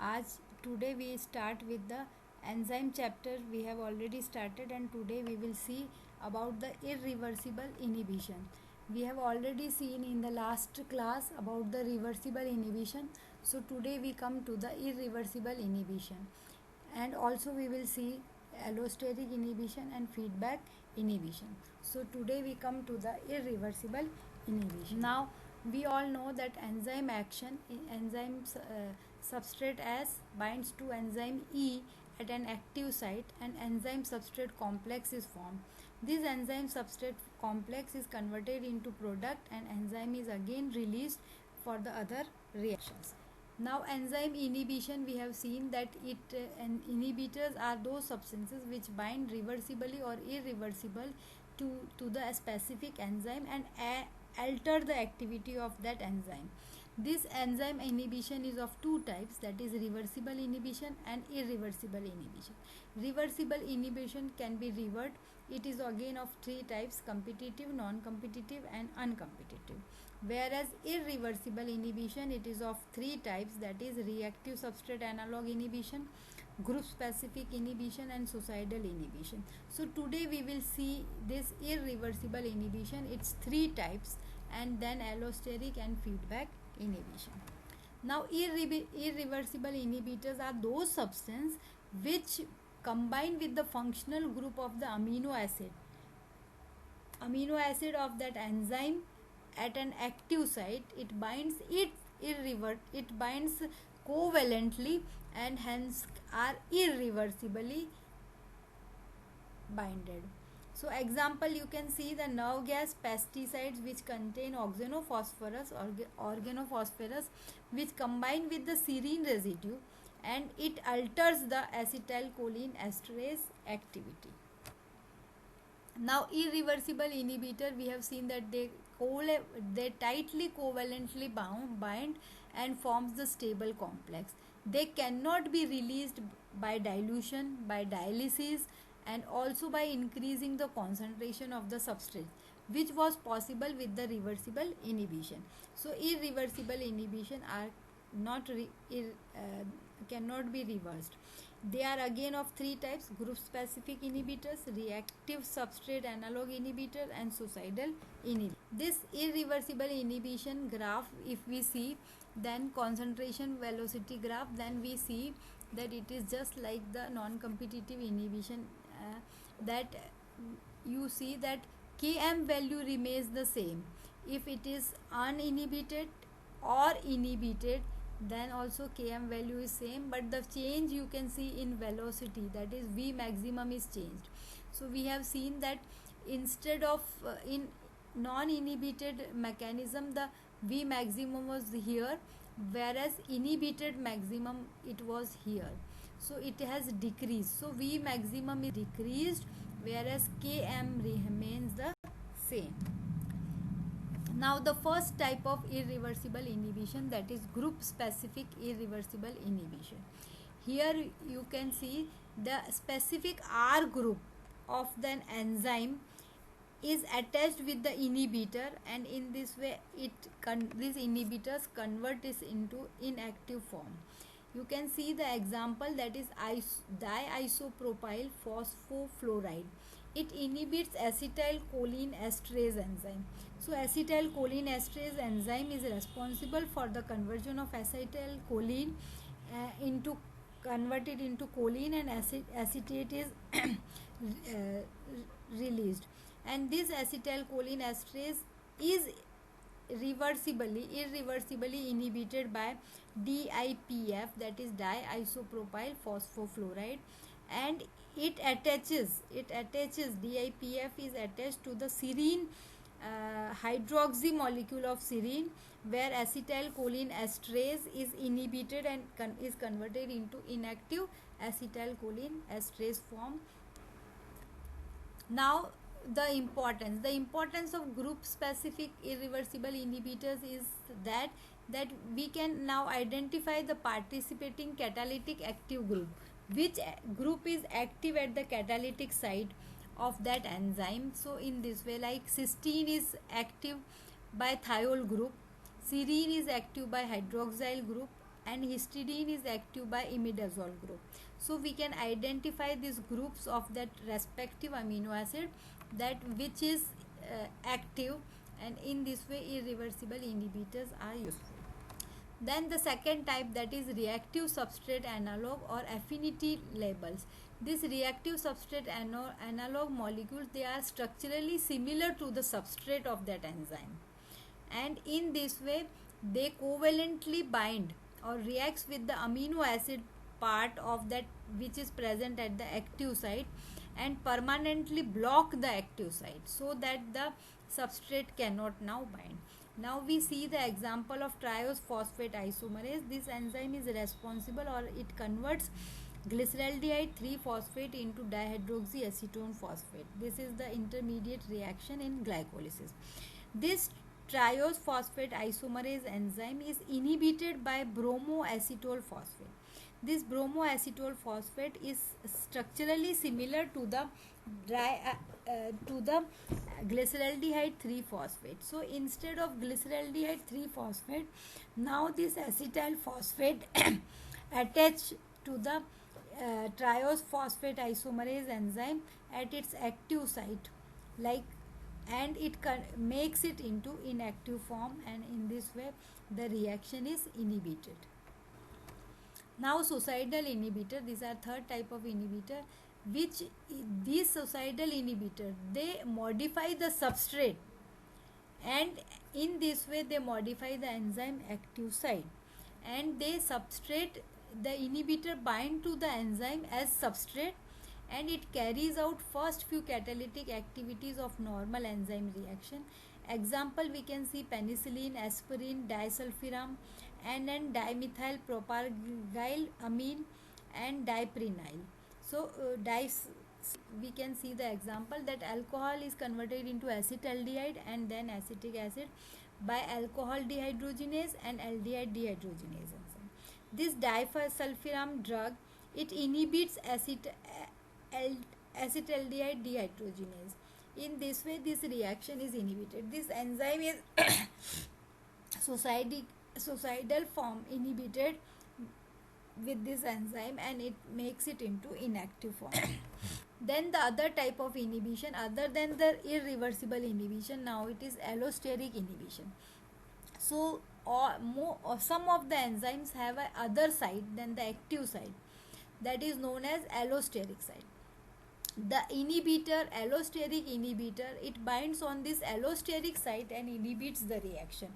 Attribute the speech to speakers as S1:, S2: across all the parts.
S1: आज today we start with the enzyme chapter. We have already started, and today we will see about the irreversible inhibition. We have already seen in the last class about the reversible inhibition. So today we come to the irreversible inhibition, and also we will see allosteric inhibition and feedback inhibition. So today we come to the irreversible inhibition. Now we all know that enzyme action, enzymes substrate S binds to enzyme E at an active site, and enzyme substrate complex is formed. This enzyme substrate complex is converted into product, and enzyme is again released for the other reactions. Now enzyme inhibition, we have seen that inhibitors are those substances which bind reversibly or irreversible to the specific enzyme and alter the activity of that enzyme. This enzyme inhibition is of two types, that is reversible inhibition and irreversible inhibition. Reversible inhibition can be reversed. It is again of three types: competitive, non-competitive and uncompetitive. Whereas irreversible inhibition, it is of three types, that is reactive substrate analog inhibition, group specific inhibition and suicidal inhibition. So today we will see this irreversible inhibition, its three types, and then allosteric and feedback inhibition. Now irreversible inhibitors are those substances which combine with the functional group of the amino acid of that enzyme at an active site. It binds covalently and hence are irreversibly binded. So example, you can see the nerve gas, pesticides which contain organophosphorus, which combine with the serine residue, and it alters the acetylcholine esterase activity. Now irreversible inhibitor, we have seen that they tightly covalently bind and forms the stable complex. They cannot be released by dilution, by dialysis, and also by increasing the concentration of the substrate, which was possible with the reversible inhibition. So irreversible inhibition are cannot be reversed. They are again of three types: group specific inhibitors, reactive substrate analog inhibitor and suicidal inhibitor. This irreversible inhibition graph, if we see, then concentration velocity graph, then we see that it is just like the non-competitive inhibition, that you see that Km value remains the same. If it is uninhibited or inhibited, then also Km value is same, but the change you can see in velocity, that is V maximum, is changed. So we have seen that instead of in non-inhibited mechanism, the V maximum was here, whereas inhibited maximum it was here. So it has decreased. So V maximum is decreased, whereas Km remains the same. Now the first type of irreversible inhibition, that is group specific irreversible inhibition. Here you can see the specific R group of the enzyme is attached with the inhibitor, and in this way these inhibitors convert this into inactive form. You can see the example, that is diisopropyl phosphofluoride. It inhibits acetylcholine esterase enzyme. So acetylcholine esterase enzyme is responsible for the conversion of acetylcholine into converted into choline, and acetate is released, and this acetylcholine esterase is irreversibly inhibited by DIPF, that is diisopropyl phosphofluoride, and it attaches DIPF is attached to the serine hydroxy molecule of serine, where acetylcholine esterase is inhibited and is converted into inactive acetylcholine esterase form. Now the importance of group specific irreversible inhibitors is that we can now identify the participating catalytic active group, which group is active at the catalytic site of that enzyme. So in this way, like cysteine is active by thiol group, serine is active by hydroxyl group, and histidine is active by imidazole group. So we can identify these groups of that respective amino acid that which is active, and in this way irreversible inhibitors are useful. Then the second type, that is reactive substrate analog or affinity labels. This reactive substrate analog molecules, they are structurally similar to the substrate of that enzyme, and in this way they covalently bind or reacts with the amino acid part of that which is present at the active site and permanently block the active site so that the substrate cannot now bind. Now we see the example of triose phosphate isomerase. This enzyme is responsible, or it converts glyceraldehyde 3 phosphate into dihydroxyacetone phosphate. This is the intermediate reaction in glycolysis. This triose phosphate isomerase enzyme is inhibited by bromoacetol phosphate. This bromoacetol phosphate is structurally similar to the glyceraldehyde 3 phosphate. So instead of glyceraldehyde 3 phosphate, now this acetyl phosphate attached to the triose phosphate isomerase enzyme at its active site, like, and it makes it into inactive form, and in this way the reaction is inhibited. Now suicidal inhibitor, these are third type of inhibitor, which these suicidal inhibitor, they modify the substrate, and in this way they modify the enzyme active site, and they substrate, the inhibitor bind to the enzyme as substrate, and it carries out first few catalytic activities of normal enzyme reaction. Example, we can see penicillin, aspirin, disulfiram, and then dimethyl propargyl amine and diprenyl. So we can see the example that alcohol is converted into acetaldehyde and then acetic acid by alcohol dehydrogenase and aldehyde dehydrogenase enzyme. This disulfiram drug, it inhibits acetaldehyde dehydrogenase. In this way this reaction is inhibited. This enzyme is suicidal form inhibited with this enzyme, and it makes it into inactive form. Then the other type of inhibition other than the irreversible inhibition, now it is allosteric inhibition. So some of the enzymes have a other site than the active site, that is known as allosteric site. The inhibitor, allosteric inhibitor, it binds on this allosteric site and inhibits the reaction.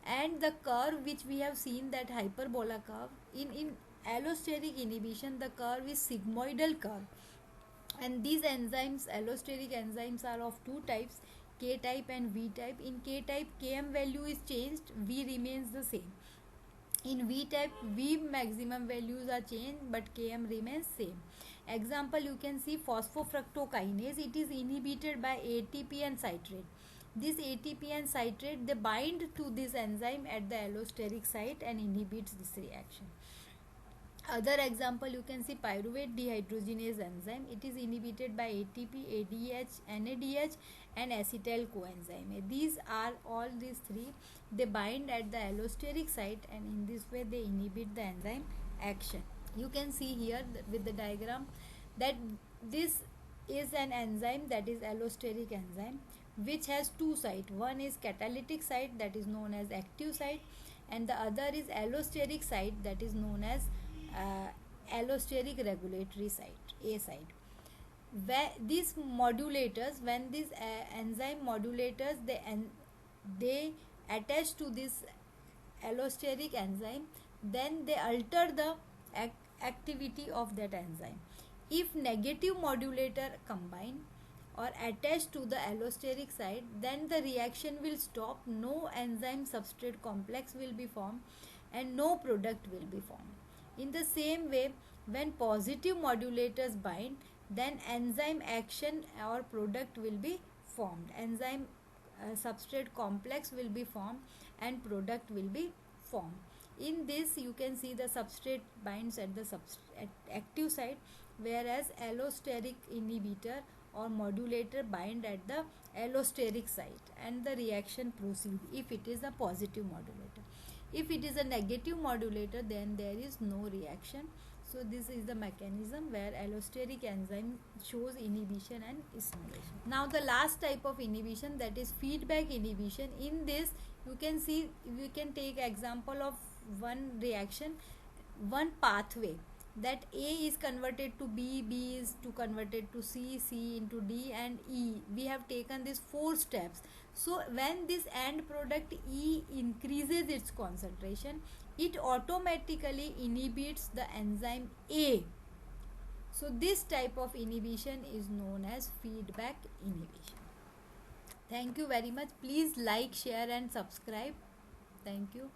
S1: And the curve which we have seen, that hyperbola curve, in allosteric inhibition the curve is sigmoidal curve, and these enzymes, allosteric enzymes, are of two types, K type and V type. In K type, Km value is changed, V remains the same. In V type, V maximum values are changed but Km remains same. Example, you can see phosphofructokinase, it is inhibited by ATP and citrate. This ATP and citrate, they bind to this enzyme at the allosteric site and inhibits this reaction. Other example, you can see pyruvate dehydrogenase enzyme, it is inhibited by ATP, ADH, NADH and acetyl coenzyme. These three, they bind at the allosteric site, and in this way they inhibit the enzyme action. You can see here with the diagram that this is an enzyme, that is allosteric enzyme, which has two sites. One is catalytic site, that is known as active site, and the other is allosteric site, that is known as allosteric regulatory site, A site. Where these modulators, when these enzyme modulators, they attach to this allosteric enzyme, then they alter the activity of that enzyme. If negative modulator combine or attach to the allosteric site, then the reaction will stop, no enzyme substrate complex will be formed and no product will be formed. In the same way, when positive modulators bind, then enzyme action or product will be formed. Enzyme substrate complex will be formed and product will be formed. In this, you can see the substrate binds at the active site, whereas allosteric inhibitor or modulator bind at the allosteric site, and the reaction proceed if it is a positive modulator. If it is a negative modulator, then there is no reaction. So this is the mechanism where allosteric enzyme shows inhibition and stimulation. Now the last type of inhibition, that is feedback inhibition. In this you can see, you can take example of one reaction, one pathway, that A is converted to B, B is to converted to C, C into D, and E. We have taken these 4 steps. So when this end product E increases its concentration, it automatically inhibits the enzyme A. So this type of inhibition is known as feedback inhibition. Thank you very much. Please like, share and subscribe. Thank you.